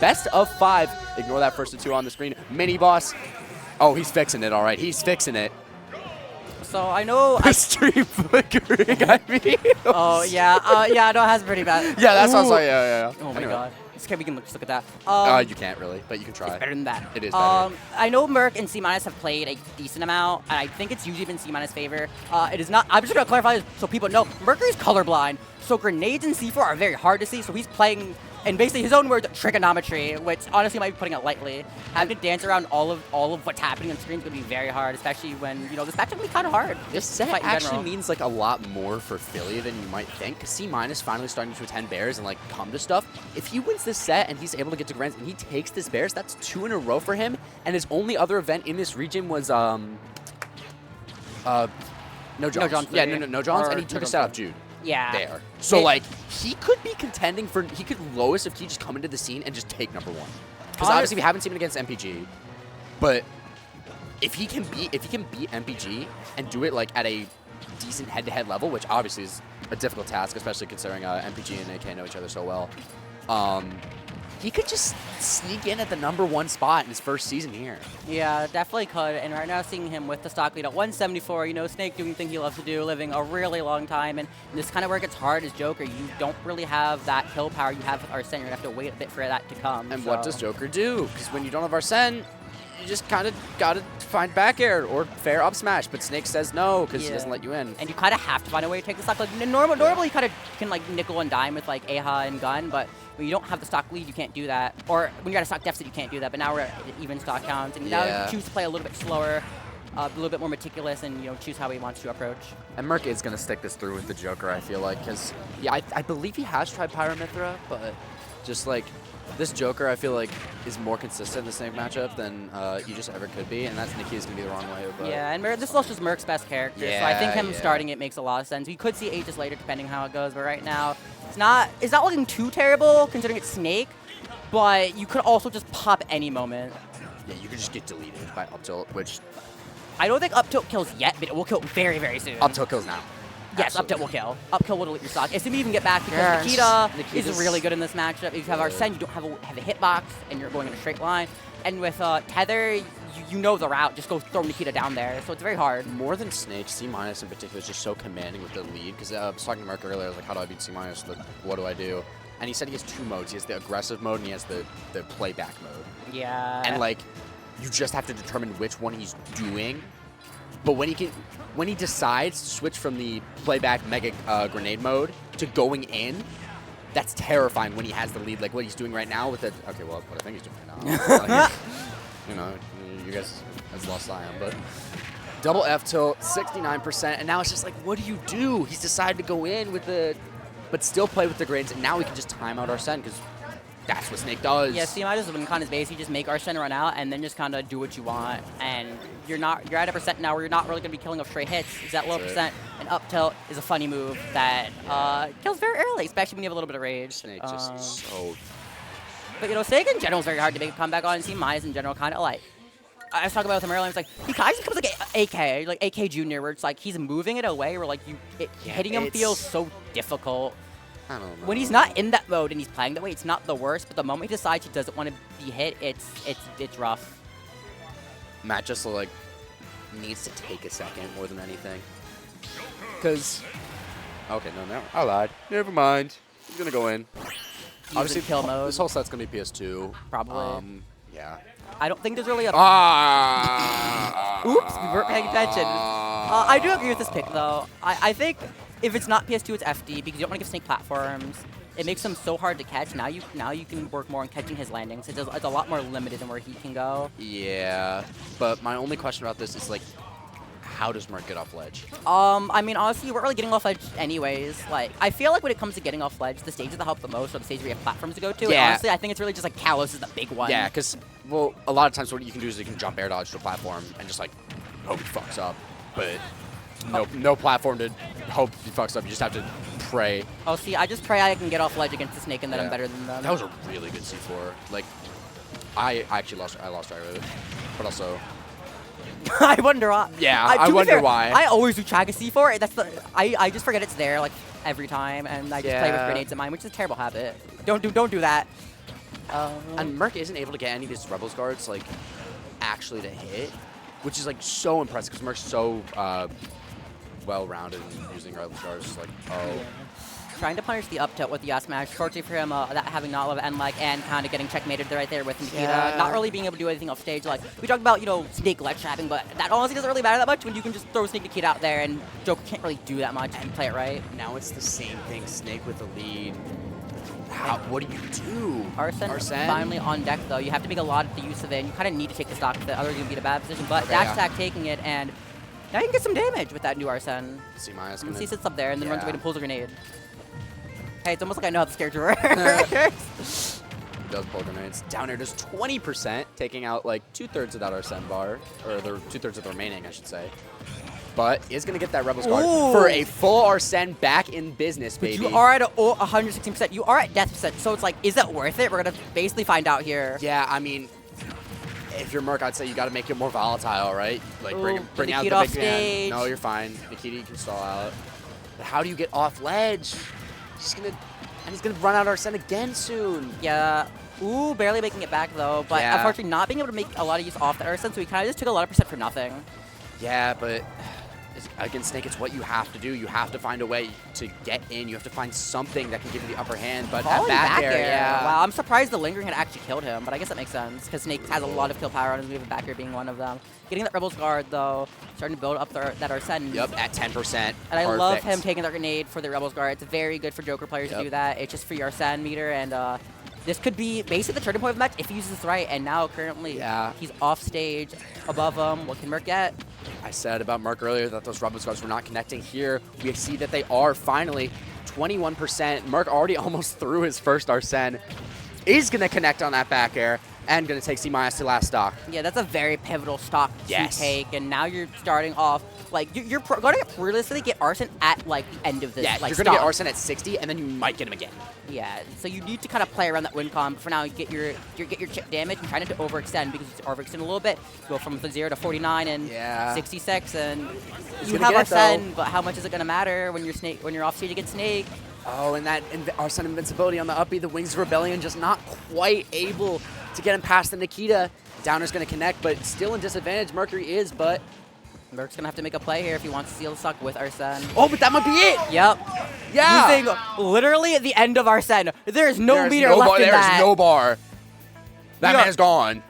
Best of 5. Ignore that first 2 on the screen. Mini boss. Oh, he's fixing it, all right. He's fixing it. So I know Stream flickering, I mean. Oh, yeah. Yeah, no, it has pretty bad. Yeah, that sounds like, yeah. Oh, my Anyway. God. We can just look at that. You can't really, but you can try. It's better than that. It is better. I know Merc and C- have played a decent amount, and I think it's usually been C- favor. It is not. I'm just going to clarify this so people know. Mercury's colorblind, so grenades and C4 are very hard to see, so he's playing, in basically his own words, trigonometry, which honestly might be putting it lightly. Having to dance around all of what's happening on screen is going to be very hard, especially when, you know, this match can be kind of hard. This set actually means like a lot more for Philly than you might think. C- finally starting to attend Bairs and like come to stuff. If he wins this set and he's able to get to Grands and he takes this Bairs, that's 2 in a row for him. And his only other event in this region was No Johns. Yeah, no Johns, and he took a set off Jude. Yeah. There. So like he could be contending for, he could lowest if he just come into the scene and just take #1. Because obviously we haven't seen him against MPG, but if he can beat MPG and do it like at a decent head-to-head level, which obviously is a difficult task, especially considering MPG and AK know each other so well, he could just sneak in at the #1 spot in his first season here. Yeah, definitely could. And right now, seeing him with the stock lead at 174, you know, Snake doing the thing he loves to do, living a really long time. And this is kind of where it gets hard as Joker. You don't really have that kill power you have with Arsene. You're going to have to wait a bit for that to come. And what does Joker do? Because when you don't have Arsene, you just kind of got to find back air or fair up smash. But Snake says no because he doesn't let you in. And you kind of have to find a way to take the stock. Like, normally you kind of can like nickel and dime with like AHA and gun, but when you don't have the stock lead, you can't do that. Or when you're at a stock deficit, you can't do that. But now we're at even stock counts, and now you choose to play a little bit slower, a little bit more meticulous, and choose how he wants to approach. And Merc is going to stick this through with the Joker, I feel like, because I believe he has tried Pyramithra, but just like this Joker, I feel like is more consistent in the Snake matchup than he just ever could be, and that's Nikki's going to be the wrong way. But yeah, and this is just Merc's best character, so I think him starting it makes a lot of sense. We could see Aegis later, depending how it goes, but right now, it's not looking too terrible considering it's Snake, but you could also just pop any moment. Yeah, you could just get deleted by up tilt, which I don't think up tilt kills yet, but it will kill very, very soon. Up tilt kills now. Yes, up tilt will kill. Up kill will delete your stock. Assuming you even get back because Nikita is really good in this matchup. If you have Arsene, you don't have a hitbox, and you're going in a straight line. And with Tether, you know the route. Just go throw Nikita down there. So it's very hard. More than Snake, C- in particular is just so commanding with the lead. Because I was talking to Mark earlier, I was like, how do I beat C-? Like, what do I do? And he said he has 2 modes. He has the aggressive mode and he has the playback mode. Yeah. And like, you just have to determine which one he's doing. But when he decides to switch from the playback mega grenade mode to going in, that's terrifying when he has the lead, like what he's doing right now with the. Okay, well, what I think he's doing right now. Like, you guys has lost Ion, but double F tilt, 69%, and now it's just like, what do you do? He's decided to go in with the, but still play with the grenades, and now we can just time out Arsene because that's what Snake does. Yeah, CMI just win kind of base. You just make Arsene run out and then just kind of do what you want. And you're at a percent now where you're not really going to be killing off straight hits. It's at low percent. And up tilt is a funny move that kills very early, especially when you have a little bit of rage. Snake just so. But Snake in general is very hard to make a comeback on. And CMI in general kind of like. I was talking about with him earlier. It's like he kind of just becomes like AK Junior, where it's like he's moving it away, where like hitting him feels so difficult. I don't know. When he's not in that mode and he's playing that way, it's not the worst. But the moment he decides he doesn't want to be hit, it's rough. Matt just like needs to take a second more than anything. Cause I lied. Never mind. He's gonna go in. Obviously, kill mode. This whole set's gonna be PS2. Probably. Yeah. I don't think there's really a. Oops, we weren't paying attention. I do agree with this pick though. I think if it's not PS2, it's FD because you don't want to give Snake platforms. It makes him so hard to catch. Now you can work more on catching his landings. It's a lot more limited than where he can go. Yeah, but my only question about this is like, how does Merc get off ledge? I mean, honestly, we're really getting off ledge anyways. Like, I feel like when it comes to getting off ledge, the stages that help the most are the stages where you have platforms to go to. Yeah. And honestly, I think it's really just like Kalos is the big one. Yeah, because, well, a lot of times what you can do is you can jump air dodge to a platform and just like hope he fucks up. But no platform to hope he fucks up. You just have to pray. Oh, see, I just pray I can get off ledge against the Snake and that I'm better than them. That was a really good C4. Like, I lost track of it, but also. I wonder why. Yeah, I wonder why. I always do track a C4. I just forget it's there like every time, and I just play with grenades in mine, which is a terrible habit. Don't do that. And Merc isn't able to get any of his Rebels guards, like, actually to hit, which is, like, so impressive because Merc's so well-rounded in using Rebels guards. Like, Trying to punish the up tilt with the up smash. Fortunately for him, that having not a lot of end lag and kind of getting checkmated right there with Nikita. Yeah. Not really being able to do anything off stage. Like, we talked about, you know, Snake ledge trapping, but that honestly doesn't really matter that much when you can just throw Snake Nikita out there and Joker can't really do that much if you play it right. now it's the same thing. Snake with the lead. What do you do? Arsene finally on deck, though. You have to make a lot of the use of it, and you kind of need to take the stock, because otherwise you're going to be in a bad position. But dash attack taking it, and now you can get some damage with that new Arsene. C- sits up there and then runs away and pulls a grenade. Hey, it's almost like I know how this character works. Does pull grenades. Down air does 20%, taking out like 2/3 of that Arsene bar, or the 2/3 of the remaining, I should say. But is going to get that Rebels card for a full Arsene back in business, baby. But you are at 116%. You are at death percent, so it's like, is that worth it? We're going to basically find out here. Yeah, I mean, if you're Merc, I'd say you got to make it more volatile, right? Like bring out the off big stage. man. No, you're fine. Nikita, you can stall out. But how do you get off ledge? He's gonna run out Arsene again soon. Yeah. Ooh, barely making it back though. But unfortunately, not being able to make a lot of use off the Arsene, so he kind of just took a lot of percent for nothing. Yeah, but against Snake, it's what you have to do. You have to find a way to get in. You have to find something that can give you the upper hand. But that back air, yeah. Wow, I'm surprised the lingering had actually killed him, but I guess that makes sense because Snake has a lot of kill power on his move, and back air being one of them. Getting that Rebels guard though, starting to build up that Arsene. Yep, at 10%. And I love him taking the grenade for the Rebels guard. It's very good for Joker players to do that. It's just for your Arsene meter, and this could be basically the turning point of the match if he uses this right. And now currently, he's off stage, above him. What can Merc get? I said about Merc earlier that those Rebels guards were not connecting here. We see that they are finally 21%. Merc already almost threw his first Arsene. Is going to connect on that back air and going to take C- to last stock. Yeah, that's a very pivotal stock to take. And now you're starting off, like, you're going to realistically get Arsene at, like, the end of this. Yeah, like, you're going to get Arsene at 60, and then you might get him again. Yeah, so you need to kind of play around that win con. But for now, you get your chip damage and try not to overextend, because it's overextend a little bit. Go from 0 to 49 and 66, and you have Arsene, but how much is it going to matter when you're off stage against Snake? Oh, and that Arsene invincibility on the up B, the Wings of Rebellion just not quite able to get him past the Nikita. Downer's going to connect, but still in disadvantage. Mercury is, but Merc's going to have to make a play here if he wants to seal the stock with Arsene. Oh, but that might be it. Yep. Yeah. Using literally at the end of Arsene. There's no meter left in that. There's no bar. That man's gone.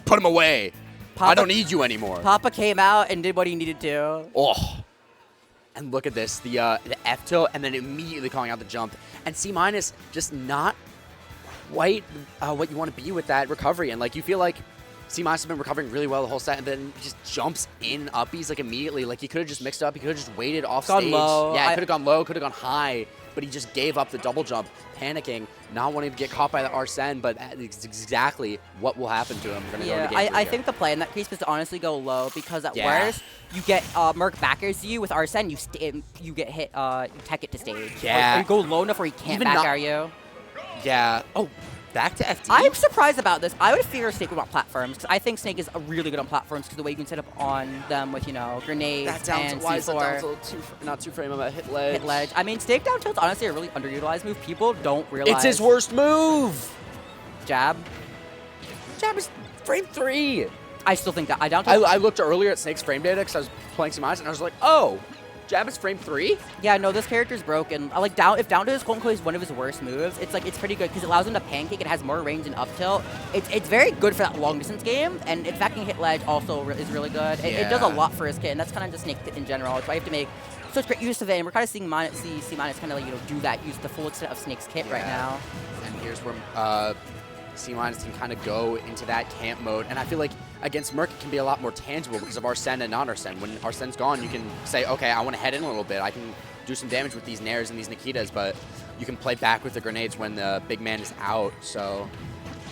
Put him away. I don't need you anymore. Papa came out and did what he needed to. Oh. And look at this, the F tilt, and then immediately calling out the jump. And C- just not quite what you want to be with that recovery. And like you feel like C- has been recovering really well the whole set, and then just jumps in uppies like immediately. Like he could have just mixed up. He could have just waited off stage. Low. Yeah, could have gone low, could have gone high, but he just gave up the double jump, panicking, not wanting to get caught by the Arsene. But it's exactly what will happen to him. We're gonna go into game I think the play in that case is to honestly go low, because at worst you get Merc backers you with Arsene, you get hit, you tech it to stage. Yeah. Or you go low enough where he can't back air you. Yeah. Oh. Back to FT. I'm surprised about this. I would figure Snake would want platforms, because I think Snake is really good on platforms because the way you can set up on them with, you know, grenades and why is that C4. down not two frame about hit ledge? Hit ledge. I mean, Snake down tilt's honestly a really underutilized move. People don't realize. It's his worst move. Jab. Jab is frame 3. I still think that. I looked earlier at Snake's frame data because I was playing some eyes, and I was like, oh, jab is frame 3? Yeah, no, this character's broken. Like if down to his quote unquote is one of his worst moves, it's like it's pretty good because it allows him to pancake. It has more range and up tilt. It's very good for that long distance game, and in fact, hit ledge also is really good. It does a lot for his kit, and that's kind of just Snake in general. It's why you have to make such great use of it, and we're kind of seeing C- kind of like, do that, use the full extent of Snake's kit right now. And here's where C- can kind of go into that camp mode, and I feel like against Merc it can be a lot more tangible because of Arsene and non-Arsene. When Arsene's gone, you can say, okay, I want to head in a little bit. I can do some damage with these Nairs and these Nikitas, but you can play back with the grenades when the big man is out. So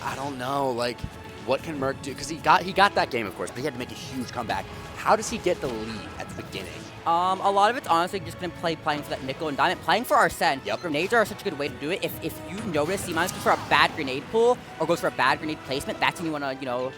I don't know, like, what can Merc do? Because he got that game, of course, but he had to make a huge comeback. How does he get the lead at the beginning? A lot of it's honestly just going to playing for that nickel and diamond, playing for Arsene. Yep. Grenades are such a good way to do it. If you notice C- goes for a bad grenade pull or goes for a bad grenade placement, that's when you want to,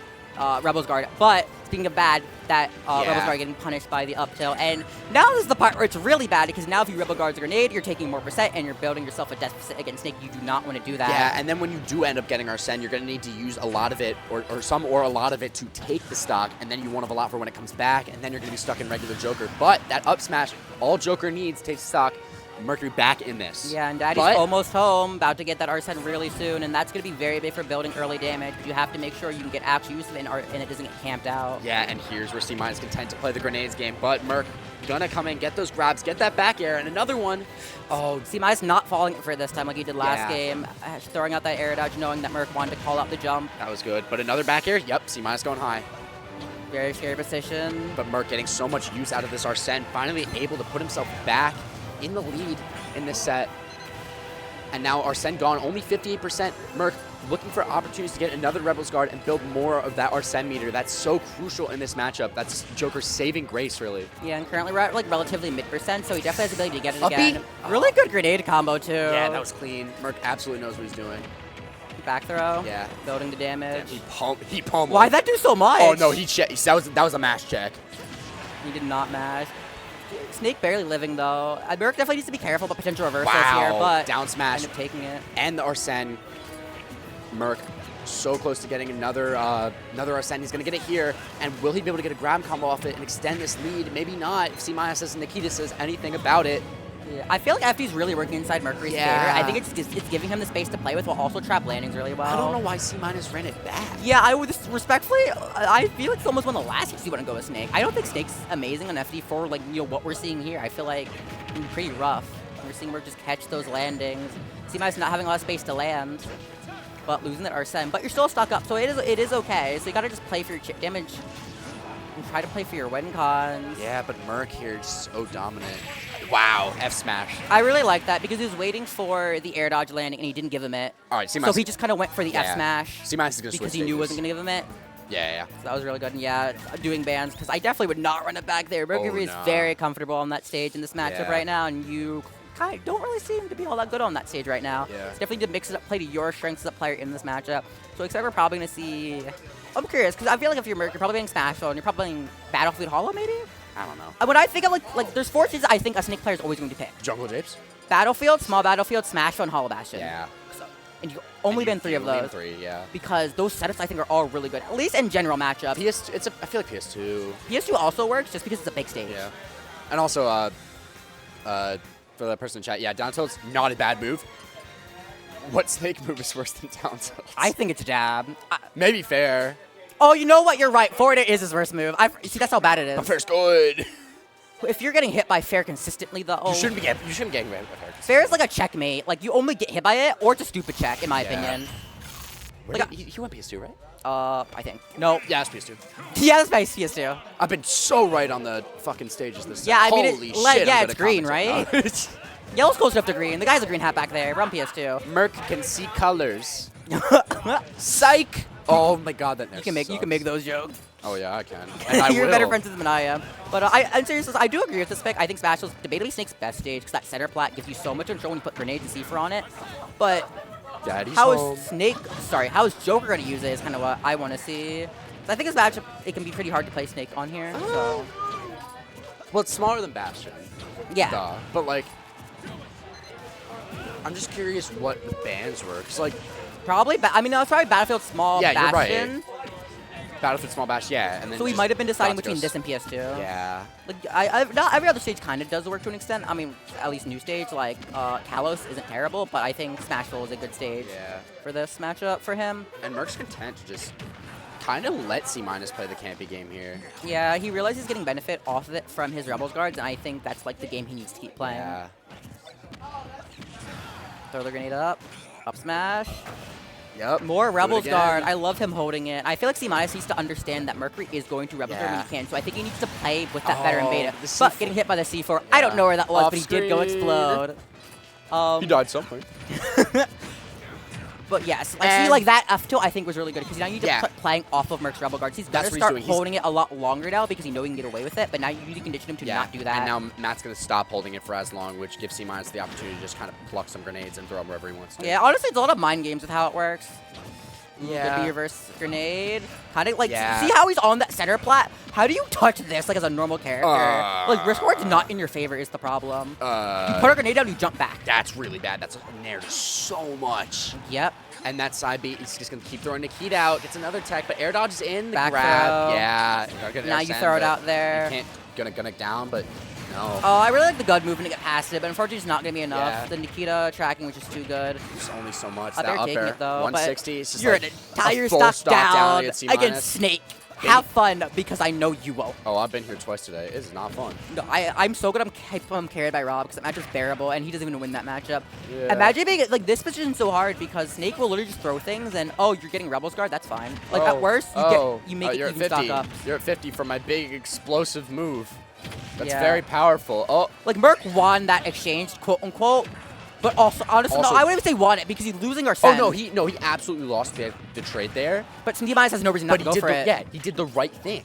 Rebel's Guard. But speaking of bad, that Rebel's Guard getting punished by the up tilt. And now this is the part where it's really bad, because now if you Rebel Guard's a grenade, you're taking more percent and you're building yourself a deficit against Snake. You do not want to do that. Yeah, and then when you do end up getting Arsene, you're going to need to use a lot of it, or some or a lot of it to take the stock, and then you won't have a lot for when it comes back, and then you're going to be stuck in regular Joker. But that up smash, all Joker needs takes stock. Mercury back in this. Yeah, and Daddy's almost home, about to get that Arsene really soon, and that's going to be very big for building early damage. You have to make sure you can get actual use of it and it doesn't get camped out. Yeah, and here's where C- is content to play the grenades game, but Merc gonna come in, get those grabs, get that back air, and another one. Oh, C- not falling for it this time like he did last game, throwing out that air dodge, knowing that Merc wanted to call out the jump. That was good, but another back air. Yep, C- going high. Very scary position. But Merc getting so much use out of this Arsene, finally able to put himself back in the lead in this set. And now Arsene gone, only 58%. Merc looking for opportunities to get another Rebel's Guard and build more of that Arsene meter. That's so crucial in this matchup. That's Joker's saving grace, really. Yeah, and currently we're at like relatively mid%, so he definitely has the ability to get it again. Really good grenade combo, too. Yeah, that was clean. Merc absolutely knows what he's doing. Back throw. Yeah. Building the damage. Damn, he pummeled. Why'd that do so much? Oh, no, he checked. That was a mash check. He did not mash. Snake barely living, though. Merc definitely needs to be careful about potential reversals here, but down smash. end up taking it. And the Arsene. Merc so close to getting another Arsene. He's going to get it here. And will he be able to get a grab combo off it and extend this lead? Maybe not. If C- says Nikita says anything about it. Yeah, I feel like FD's really working inside Mercury's favor. I think it's giving him the space to play with while also trap landings really well. I don't know why C- ran it back. Yeah, I would respectfully, I feel like it's almost one of the last games you want to go with Snake. I don't think Snake's amazing on FD for like what we're seeing here. I feel like it's pretty rough. We're seeing Merc just catch those landings. C- not having a lot of space to land, but losing that Arsene. But you're still stuck up, so it is okay. So you gotta just play for your chip damage and try to play for your win cons. Yeah, but Merc here is so dominant. Wow, F smash. I really like that because he was waiting for the air dodge landing and he didn't give him it. All right, C- so he just kind of went for the F smash. C- is going to switch because he knew he wasn't going to give him it. Yeah. So that was really good. And yeah, doing bans, because I definitely would not run it back there. Mercury is very comfortable on that stage in this matchup right now, and you kind of don't really seem to be all that good on that stage right now. Yeah. It's definitely to mix it up, play to your strengths as a player in this matchup. So except we're probably going to see... I'm curious, because I feel like if you're Merc, you're probably getting Smash on, you're probably playing Battlefield Hollow, maybe? I don't know. When I think of like there's 4 stages I think a Snake player is always going to pick. Jungle Japes? Battlefield, Small Battlefield, Smash on Hollow Bastion. Yeah. So, and you've only been 3 of those. Yeah. Because those setups I think are all really good, at least in general matchups. I feel like PS2. PS2 also works just because it's a big stage. Yeah. And also, for the person in chat, down tilt's not a bad move. What Snake move is worse than down tilt? I think it's jab. Maybe fair. Oh, you know what? You're right. Forward air is his worst move. See, that's how bad it is. But fair's good. If you're getting hit by fair consistently, though, You shouldn't be getting hit by fair. Fair is like a checkmate. Like you only get hit by it, or it's a stupid check, in my opinion. He went PS2, right? I think. No. Yeah, it's PS2. Yeah, that's PS2. I've been so right on the fucking stages this Yeah, I mean, Holy shit, it's green, right? Yellow's close enough to green. The guy's a green hat back there. We're on PS2. Merc can see colors. Psych! Oh my god, that You can make those jokes. Oh yeah, I can. And I You're will. better friends with him than I am. But I'm serious. I do agree with this pick. I think Smash was debatably Snake's best stage because that center plat gives you so much control when you put grenades and C4 on it. But Daddy's how home. how is Joker going to use it is kind of what I want to see. So I think this matchup, it can be pretty hard to play Snake on here. So Well, it's smaller than Bastion. yeah. Duh. But like, I'm just curious what the bans were. Cause like, Probably, I mean, no, it's probably Battlefield Small Yeah, you're right. Bastion. Battlefield Small Bash, yeah. And then So we just might have been deciding Dot between goes- this and PS2. Yeah. Like, not every other stage kind of does work to an extent. I mean, at least new stage, like Kalos isn't terrible, but I think Smashville is a good stage for this matchup for him. And Merc's content to just kind of let C- play the campy game here. Yeah, he realizes he's getting benefit off of it from his Rebels guards, and I think that's like the game he needs to keep playing. Yeah. Throw the grenade up smash. Yep. More Do it Rebels again. guard. I love him holding it. I feel like C- needs to understand that Mercury is going to Rebels guard when he can, so I think he needs to play with that veteran beta. the But C4. getting hit by the C4, I don't know where that was, Off but he did go screen. explode. He died somewhere. But yes, like that F tilt I think was really good because now you need to Yeah. put playing off of Merc's Rebel guards. He's That's gonna what he's start doing. holding it a lot longer now because he knows he can get away with it. But now you need to condition him to not do that. And now Matt's going to stop holding it for as long, which gives C- the opportunity to just kind of pluck some grenades and throw them wherever he wants to. Yeah, honestly, it's a lot of mind games with how it works. Yeah. Good B reverse grenade. Kind of like, Yeah. see how he's on that center plat? How do you touch this like as a normal character? Like, risk reward's not in your favor is the problem. You put a grenade down, you jump back. That's really bad. That's nared so much. Yep. And that side B, he's just going to keep throwing Nikita out. Gets another tech, but air dodge is in. The Back grab. throw. Yeah. Now you throw it out there. You can't gonna down, but no. Oh, I really like the Gud movement to get past it, but unfortunately it's not going to be enough. Yeah. The Nikita tracking, which is too good. There's only so much. They're That up taking air, it, though, 160. It's just You're like an entire a full stock down against C-. against Snake. Have fun, because I know you will. Oh, I've been here twice today. It is not fun. No, I'm so good. I'm carried by Rob because that match is bearable, and he doesn't even win that matchup. Yeah. Imagine being like this position so hard because Snake will literally just throw things, and oh, you're getting Rebel's Guard. That's fine. Like at worst, you make it you're even at 50. stock up. You're at 50 for my big explosive move. That's Yeah. very powerful. Oh, Like Merc won that exchange, quote unquote. But also, honestly, no, I wouldn't even say won it because he's losing our send. oh no, he absolutely lost the trade there. But Snake has no reason not to go for it. Yeah, he did the right thing.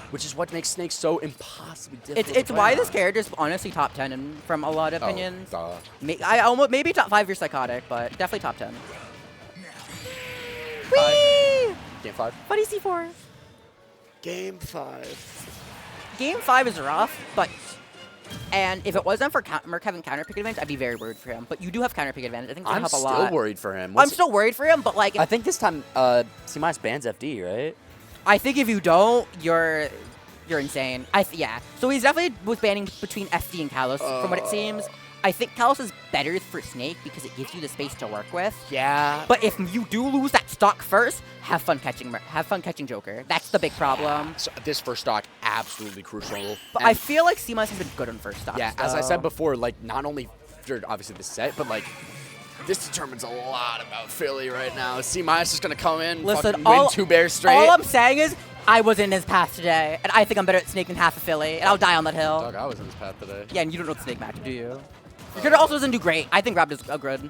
Which is what makes Snake so impossibly difficult. It's why this character is honestly top 10 from a lot of opinions. Maybe top 5 you're psychotic, but definitely top 10. Whee! Game 5. Buddy C4. Game 5. Game 5 is rough, but and if it wasn't for Merc having counter pick advantage, I'd be very worried for him. But you do have counter pick advantage. I think that'll help a lot. I'm still worried for him. I'm still worried for him, but like I think this time C- bans FD, right? I think if you don't, you're insane. Yeah. So he's definitely was banning between FD and Kalos, from what it seems. I think Kalos is better for Snake because it gives you the space to work with. Yeah. But if you do lose that stock first, have fun catching Joker. That's the big problem. So this first stock, absolutely crucial. But I feel like C- has been good on first stock. Yeah, as I said before, like not only for obviously the set, but like this determines a lot about Philly right now. C- is just gonna come in, Listen, win 2 Bairs straight. All I'm saying is I was in his path today, and I think I'm better at Snake than half of Philly, and I'll die on that hill. Dog, I was in his path today. Yeah, and you don't know the Snake match, do you? Your character also doesn't do great. I think Rob does good.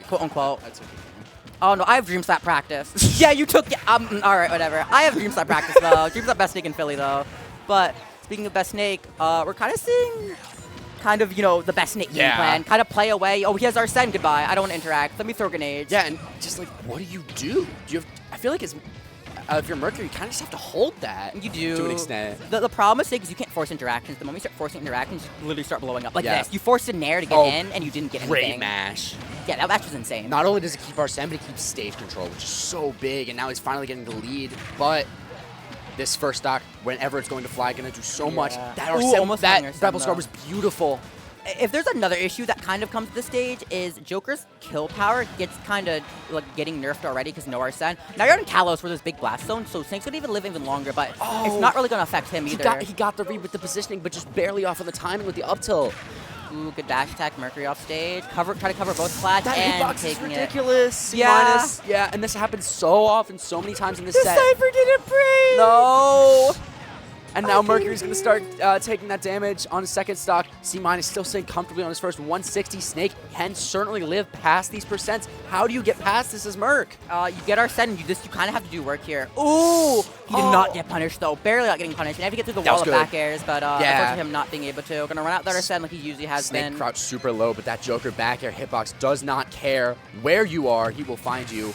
Quote unquote. Oh no, I have Dream Slap practice. Yeah, you took. Yeah, alright, whatever. I have Dream Slap practice though. Dream Slap best Snake in Philly though. But speaking of best Snake, we're kind of seeing the best Snake game plan. Kind of play away. Oh, he has our send. Goodbye. I don't want to interact. Let me throw grenades. Yeah, and just like, what do you do? I feel like it's. If you're Mercury, you kind of just have to hold that. You do. To an extent. The problem with Snake is you can't force interactions. The moment you start forcing interactions, you literally start blowing up. Like Yeah. this. You forced a Nair to get in, and you didn't get anything. Great mash. Yeah, that match was insane. Not only does it keep our send, but it keeps stage control, which is so big, and now he's finally getting the lead. But this first stock, whenever it's going to fly, gonna do so much. That Rebel Scar was beautiful. If there's another issue that kind of comes to this stage is Joker's kill power gets kind of like getting nerfed already because no Arsene. Now you're on Kalos where there's big blast zone, so Snake's gonna even live even longer, but it's not really gonna affect him either. He got the read with the positioning, but just barely off of the timing with the up tilt. Ooh, good dash attack, Mercury off stage. Try to cover both flats That and hitbox is taking ridiculous. it. Yeah. Yeah, and this happens so often, so many times in this The set. Cypher didn't break! No! And now Mercury's going to start taking that damage on his second stock. C- still sitting comfortably on his first 160. Snake can certainly live past these percents. How do you get past this as Merc? You get our set, and you kind of have to do work here. Ooh! He did not get punished, though. Barely not getting punished. You have to get through the wall of back airs, but unfortunately him not being able to. Gonna run out that set like he usually has been. Snake crouch super low, but that Joker back air hitbox does not care where you are. He will find you.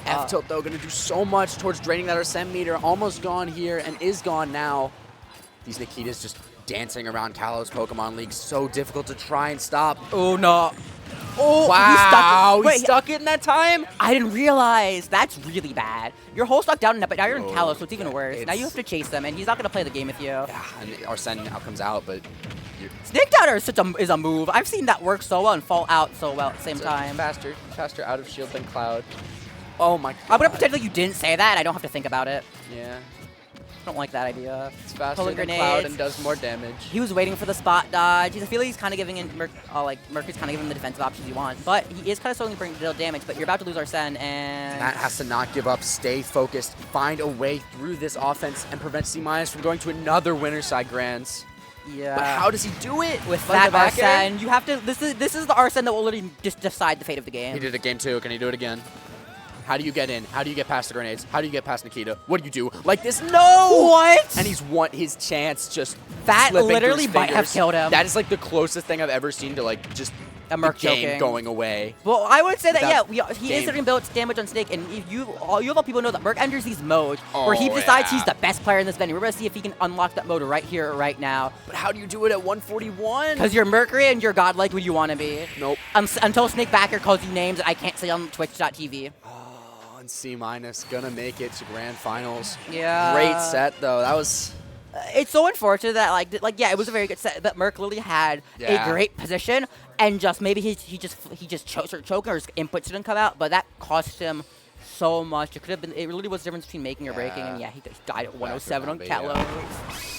F-tilt, though, going to do so much towards draining that Arsene meter. Almost gone here and is gone now. These Nikitas just dancing around Kalos Pokemon League. So difficult to try and stop. Oh, no. Oh, wow. He stuck it in that time? I didn't realize. That's really bad. Your whole stock down in it, but now you're in Kalos, so it's even worse. Now you have to chase them, and he's not going to play the game with you. Yeah, and Arsene now comes out, but... Snake Downer is a move. I've seen that work so well and fall out so well at the same time. Faster out of shield than Cloud. Oh my god. I'm going to pretend like you didn't say that. I don't have to think about it. Yeah. I don't like that idea. It's faster than Cloud and does more damage. He was waiting for the spot dodge. I feel like he's kind of giving in, Mercury's kind of giving the defensive options you want. But he is kind of slowly bringing deal damage, but you're about to lose Arsene, and... Matt has to not give up, stay focused, find a way through this offense, and prevent C- from going to another winner's side Grands. Yeah. But how does he do it? With that Arsene, you have to... This is the Arsene that will literally just decide the fate of the game. He did it game 2. Can he do it again? How do you get in? How do you get past the grenades? How do you get past Nikita? What do you do? Like this? No! What? And he's won his chance just that slipping literally through his might have fingers. killed him. That is like the closest thing I've ever seen to like just A Merc the game choking. going away. Well, I would say that, he game. is starting to build damage on Snake, and you of all people know that Merc enters these modes where he Oh, decides yeah. he's the best player in this venue. We're going to see if he can unlock that mode right here, right now. But how do you do it at 141? Because you're Mercury and you're godlike who you want to be. Nope. Until Snake Backer calls you names that I can't say on Twitch.tv. Oh, and C- gonna make it to grand finals. Yeah. Great set, though. That was... It's so unfortunate that yeah, it was a very good set, but Merc literally had Yeah. a great position, and just maybe he just started choking or his inputs didn't come out, but that cost him so much. It could have been. It really was the difference between making or breaking, and yeah, he died at 107 on Cala. Kalos.